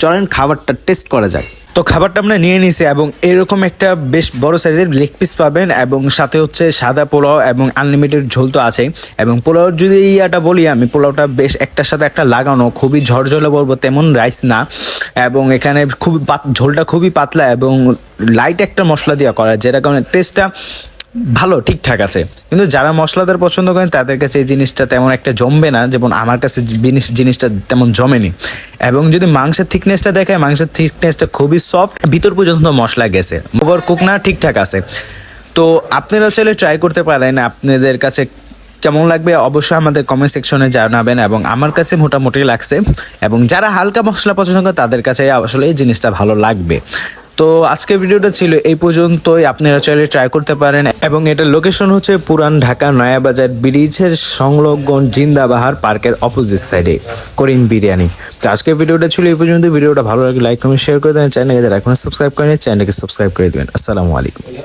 চলেন খাবারটা টেস্ট করা যাক। তো খাবারটা আমরা নিয়ে নিছি এবং এরকম একটা বেশ বড় সাইজের লেগ পিস পাবেন এবং সাথে হচ্ছে সাদা পোলাও এবং আনলিমিটেড ঝোল তো আছে। এবং পোলাও যদি ইয়াটা বলি আমি, পোলাওটা বেশ একটার সাথে একটা লাগানো, খুবই ঝরঝরে বলবো তেমন রাইস না। এবং এখানে খুব ঝোলটা খুবই পাতলা এবং লাইট একটা মশলা দিয়ে করা, যেটা কারণে টেস্টটা ভালো ঠিকঠাক আছে। কিন্তু যারা মশলাদার পছন্দ করেন তাদের কাছে এই জিনিসটা তেমন একটা জমবে না, যেমন আমার কাছে জিনিসটা তেমন জমেনি। এবং যদি মাংসের থিকনেসটা দেখায়, মাংসের থিকনেসটা খুবই সফট, ভিতর পর্যন্ত মশলা গেছে, ওভার কুক না, ঠিকঠাক আছে। তো আপনারা চাইলে ট্রাই করতে পারেন, আপনাদের কাছে কেমন লাগবে অবশ্যই আমাদের কমেন্ট সেকশনে জানাবেন। এবং আমার কাছে মোটামুটি লাগছে, এবং যারা হালকা মশলা পছন্দ করে তাদের কাছে আসলে এই জিনিসটা ভালো লাগবে। তো আজকের ভিডিওটা ছিল এই পর্যন্তই, আপনারা চাইলে ট্রাই করতে পারেন। এবং এটার লোকেশন হচ্ছে পুরান ঢাকা নয়াবাজার ব্রিজের সংলগ্ন জিন্দাবাহার পার্কের অপোজিট সাইডে করিম বিরিয়ানি। তো আজকের ভিডিওটা ছিল এই পর্যন্ত। ভিডিওটা ভালো লাগে লাইক কমেন্ট শেয়ার করে দেবেন, চ্যানেলকে যারা এখন সাবস্ক্রাইব করেন চ্যানেলকে সাবস্ক্রাইব করে দেবেন। আসসালামু আলাইকুম।